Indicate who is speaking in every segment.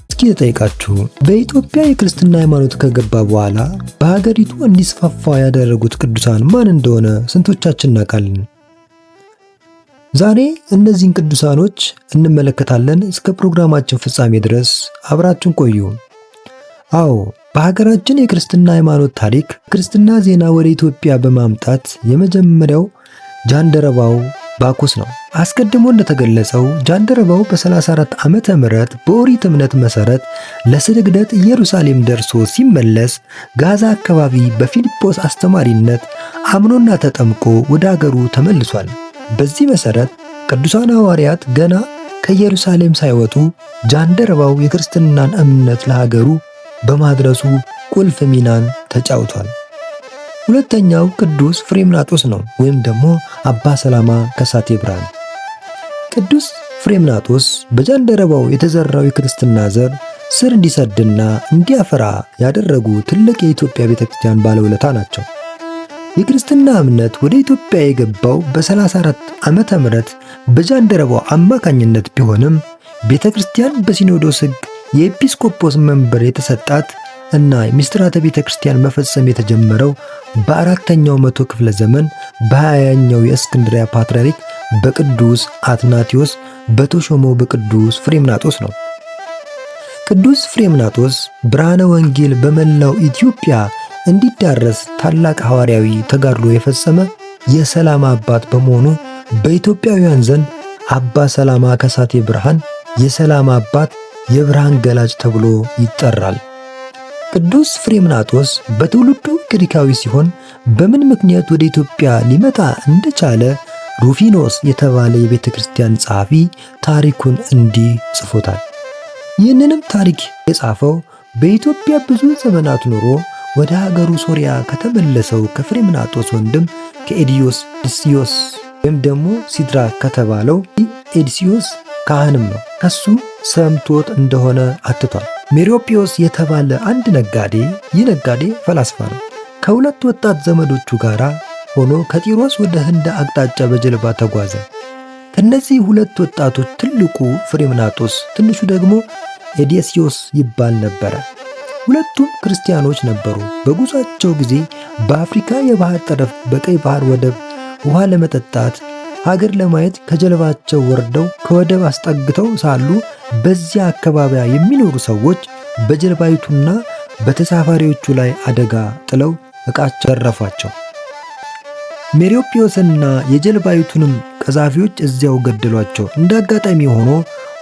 Speaker 1: እስኪ ልጠይቃችሁ፣ በኢትዮጵያ የክርስትና ሃይማኖት ከገባ በኋላ በሀገሪቱ እንዲስፋፋ ያደረጉት ቅዱሳን ማን እንደሆነ ስንቶቻችን እናውቃለን? ዛሬ እነዚህን ቅዱሳኖች እንመለከታለን። እስከ ፕሮግራማችን ፍጻሜ ድረስ አብራችሁን ቆዩ። አዎ፣ በሀገራችን የክርስትና ሃይማኖት ታሪክ ክርስትና ዜና ወደ ኢትዮጵያ በማምጣት የመጀመሪያው ጃንደረባው ባኮስ ነው። አስቀድሞ እንደተገለጸው ጃንደረባው በ34 ዓመተ ምህረት በኦሪት እምነት መሰረት ለስግደት ኢየሩሳሌም ደርሶ ሲመለስ ጋዛ አካባቢ በፊልጶስ አስተማሪነት አምኖና ተጠምቆ ወደ አገሩ ተመልሷል። በዚህ መሰረት ቅዱሳን ሐዋርያት ገና ከኢየሩሳሌም ሳይወጡ ጃንደረባው የክርስትናን እምነት ለሀገሩ በማድረሱ ቁልፍ ሚናን ተጫውቷል። ሁለተኛው ቅዱስ ፍሬምናጦስ ነው፣ ወይም ደግሞ አባ ሰላማ ከሳቴ ብርሃን። ቅዱስ ፍሬምናጦስ በጃንደረባው የተዘራው የክርስትና ዘር ስር እንዲሰድና እንዲያፈራ ያደረጉ ትልቅ የኢትዮጵያ ቤተክርስቲያን ባለውለታ ናቸው። የክርስትና እምነት ወደ ኢትዮጵያ የገባው በ34 ዓመተ ምህረት በጃንደረባው አማካኝነት ቢሆንም ቤተክርስቲያን በሲኖዶስ ሕግ የኤጲስቆጶስ መንበር የተሰጣት እና ምስጢራተ ቤተክርስቲያን መፈጸም የተጀመረው በአራተኛው መቶ ክፍለ ዘመን በ20ኛው የእስክንድርያ ፓትርያርክ በቅዱስ አትናቴዎስ በተሾመው በቅዱስ ፍሬምናጦስ ነው። ቅዱስ ፍሬምናጦስ ብርሃነ ወንጌል በመላው ኢትዮጵያ እንዲዳረስ ታላቅ ሐዋርያዊ ተጋድሎ የፈጸመ የሰላም አባት በመሆኑ በኢትዮጵያውያን ዘንድ አባ ሰላማ ከሳቴ ብርሃን፣ የሰላም አባት፣ የብርሃን ገላጭ ተብሎ ይጠራል። ቅዱስ ፍሬምናጦስ በትውልዱ ግሪካዊ ሲሆን በምን ምክንያት ወደ ኢትዮጵያ ሊመጣ እንደቻለ ሩፊኖስ የተባለ የቤተ ክርስቲያን ጸሐፊ ታሪኩን እንዲህ ጽፎታል። ይህንንም ታሪክ የጻፈው በኢትዮጵያ ብዙ ዘመናት ኖሮ ወደ ሀገሩ ሶሪያ ከተመለሰው ከፍሬምናጦስ ወንድም ከኤዲዮስዮስ ወይም ደግሞ ሲድራ ከተባለው ኤዲዮስዮስ ካህንም ነው። ከሱ ሰምቶት እንደሆነ አትቷል። ሜሮፒዮስ የተባለ አንድ ነጋዴ፣ ይህ ነጋዴ ፈላስፋ ነው። ከሁለት ወጣት ዘመዶቹ ጋር ሆኖ ከጢሮስ ወደ ህንድ አቅጣጫ በጀልባ ተጓዘ። ከነዚህ ሁለት ወጣቶች ትልቁ ፍሬምናጦስ፣ ትንሹ ደግሞ ኤዲዮስዮስ ይባል ነበረ። ሁለቱም ክርስቲያኖች ነበሩ። በጉዟቸው ጊዜ በአፍሪካ የባህር ጠረፍ በቀይ ባህር ወደብ ውሃ ለመጠጣት ሀገር ለማየት ከጀልባቸው ወርደው ከወደብ አስጠግተው ሳሉ በዚያ አካባቢ የሚኖሩ ሰዎች በጀልባይቱና በተሳፋሪዎቹ ላይ አደጋ ጥለው ዕቃቸው ዘረፏቸው። ሜሮፒዮስና የጀልባይቱንም ቀዛፊዎች እዚያው ገደሏቸው። እንደ አጋጣሚ ሆኖ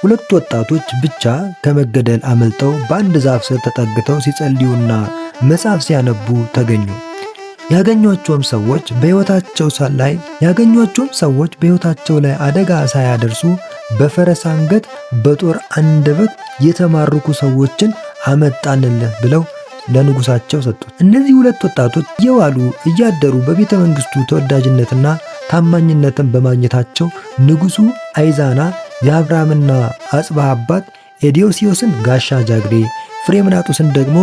Speaker 1: ሁለት ወጣቶች ብቻ ከመገደል አመልጠው በአንድ ዛፍ ስር ተጠግተው ሲጸልዩና መጽሐፍ ሲያነቡ ተገኙ። ያገኟቸውም ሰዎች በሕይወታቸው ላይ አደጋ ሳያደርሱ በፈረስ አንገት በጦር አንደበት የተማረኩ ሰዎችን አመጣንልህ ብለው ለንጉሳቸው ሰጡት። እነዚህ ሁለት ወጣቶች እየዋሉ እያደሩ በቤተ መንግስቱ ተወዳጅነትና ታማኝነትን በማግኘታቸው ንጉሱ አይዛና የአብርሃምና አጽብሃ አባት ኤዲዮስዮስን ጋሻ ጃግሬ፣ ፍሬምናጦስን ደግሞ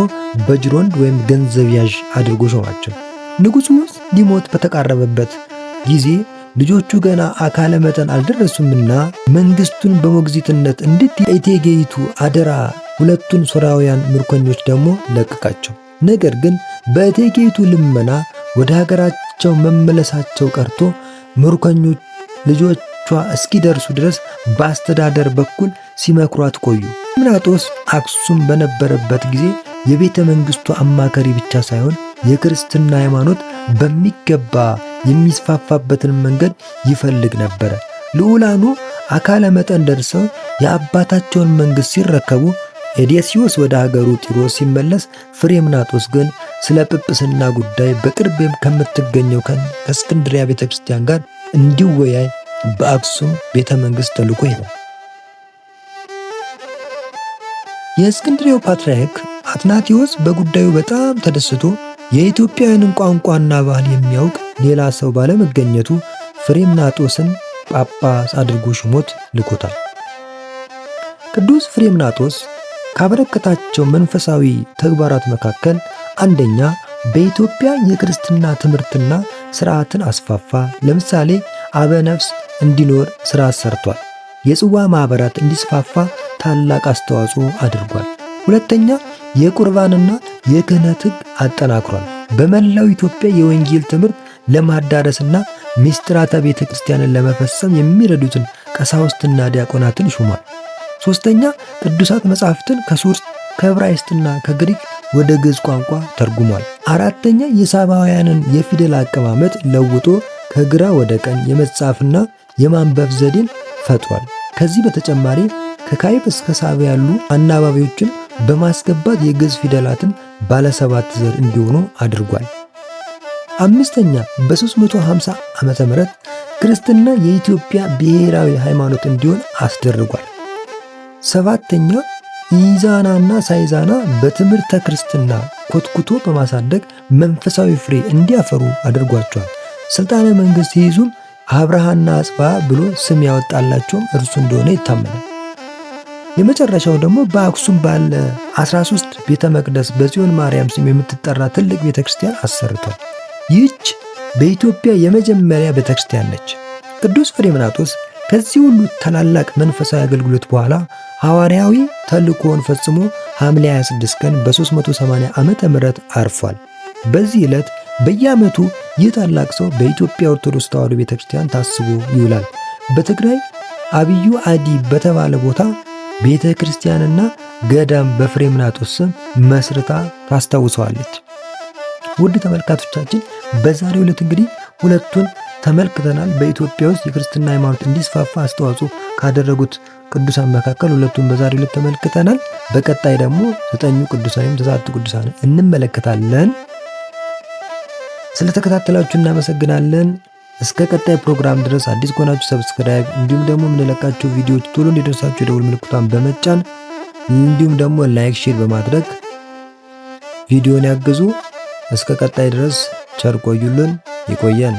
Speaker 1: በጅሮንድ ወይም ገንዘብ ያዥ አድርጎ ሾማቸው። ንጉሱ ሊሞት በተቃረበበት ጊዜ ልጆቹ ገና አካለ መጠን አልደረሱምና መንግስቱን በሞግዚትነት እቴጌይቱ አደራ ሁለቱን ሶርያውያን ምርኮኞች ደግሞ ለቀቃቸው። ነገር ግን በእቴጌይቱ ልመና ወደ ሀገራቸው መመለሳቸው ቀርቶ ምርኮኞች ልጆቿ እስኪደርሱ ድረስ በአስተዳደር በኩል ሲመክሯት ቆዩ። ፍሬምናጦስ አክሱም በነበረበት ጊዜ የቤተ መንግስቱ አማካሪ ብቻ ሳይሆን የክርስትና ሃይማኖት በሚገባ የሚስፋፋበትን መንገድ ይፈልግ ነበር። ልዑላኑ አካለ መጠን ደርሰው የአባታቸውን መንግስት ሲረከቡ ኤዲዮስዮስ ወደ ሀገሩ ጢሮስ ሲመለስ፣ ፍሬምናጦስ ግን ስለ ጵጵስና ጉዳይ በቅርብ ከምትገኘው ከእስክንድርያ ቤተክርስቲያን ጋር እንዲወያይ በአክሱም ቤተ መንግስት ተልኮ ይላል። የእስክንድርያው ፓትርያርክ አትናቴዎስ በጉዳዩ በጣም ተደስቶ የኢትዮጵያውያንን ቋንቋና ባህል የሚያውቅ ሌላ ሰው ባለመገኘቱ ፍሬምናጦስን ጳጳስ አድርጎ ሹሞት ልኮታል። ቅዱስ ፍሬምናጦስ ካበረከታቸው መንፈሳዊ ተግባራት መካከል አንደኛ በኢትዮጵያ የክርስትና ትምህርትና ስርዓትን አስፋፋ። ለምሳሌ አበነፍስ እንዲኖር ስራ ሰርቷል። የጽዋ ማህበራት እንዲስፋፋ ታላቅ አስተዋጽኦ አድርጓል። ሁለተኛ የቁርባንና የክህነት ሕግ አጠናክሯል። በመላው ኢትዮጵያ የወንጌል ትምህርት ለማዳረስና ምስጢራተ ቤተ ክርስቲያንን ለመፈጸም የሚረዱትን ቀሳውስትና ዲያቆናትን ሹሟል። ሶስተኛ ቅዱሳት መጻሕፍትን ከሱር ከዕብራይስጥና ከግሪክ ወደ ግዕዝ ቋንቋ ተርጉሟል። አራተኛ የሳባውያንን የፊደል አቀማመጥ ለውጦ ከግራ ወደ ቀኝ የመጻፍና የማንበብ ዘዴን ፈጥሯል። ከዚህ በተጨማሪ ከካይብ እስከ ሳባ ያሉ አናባቢዎችን በማስገባት የግዕዝ ፊደላትን ባለ 7 ዘር እንዲሆኑ አድርጓል። አምስተኛ በ350 ዓመተ ምህረት ክርስትና የኢትዮጵያ ብሔራዊ ሃይማኖት እንዲሆን አስደርጓል። ሰባተኛ ኢዛናና ሳይዛና በትምህርተ ክርስትና ኮትኩቶ በማሳደግ መንፈሳዊ ፍሬ እንዲያፈሩ አድርጓቸዋል። ስልጣነ መንግስት ሲይዙም አብርሃና አጽብሃ ብሎ ስም ያወጣላቸውም እርሱ እንደሆነ ይታመናል። የመጨረሻው ደግሞ በአክሱም ባለ 13 ቤተ መቅደስ በጽዮን ማርያም ስም የምትጠራ ትልቅ ቤተ ክርስቲያን አሰርቷል። ይህች በኢትዮጵያ የመጀመሪያ ቤተ ክርስቲያን ነች። ቅዱስ ፍሬምናጦስ ከዚህ ሁሉ ታላላቅ መንፈሳዊ አገልግሎት በኋላ ሐዋርያዊ ተልእኮውን ፈጽሞ ሐምሌ 26 ቀን በ380 ዓመተ ምህረት አርፏል። በዚህ ዕለት በየዓመቱ ይህ ታላቅ ሰው በኢትዮጵያ ኦርቶዶክስ ተዋሕዶ ቤተክርስቲያን ታስቦ ይውላል። በትግራይ አብዩ አዲ በተባለ ቦታ ቤተ ክርስቲያንና ገዳም በፍሬምናጦስ ስም መስርታ ታስታውሰዋለች። ውድ ተመልካቾቻችን በዛሬው ዕለት እንግዲህ ሁለቱን ተመልክተናል። በኢትዮጵያ ውስጥ የክርስትና ሃይማኖት እንዲስፋፋ አስተዋጽኦ ካደረጉት ቅዱሳን መካከል ሁለቱን በዛሬው ዕለት ተመልክተናል። በቀጣይ ደግሞ 9 ቅዱሳን ወይም 9 ቅዱሳን እንመለከታለን። ስለተከታተላችሁ እናመሰግናለን። እስከ ቀጣይ ፕሮግራም ድረስ አዲስ ከሆናችሁ ሰብስክራይብ፣ እንዲሁም ደግሞ የምንለቃቸው ቪዲዮዎች ቶሎ እንዲደርሳችሁ የደውል ምልክቷን በመጫን እንዲሁም ደግሞ ላይክ፣ ሼር በማድረግ ቪዲዮን ያግዙ። እስከ ቀጣይ ድረስ ቸር ቆዩልን። ይቆየን።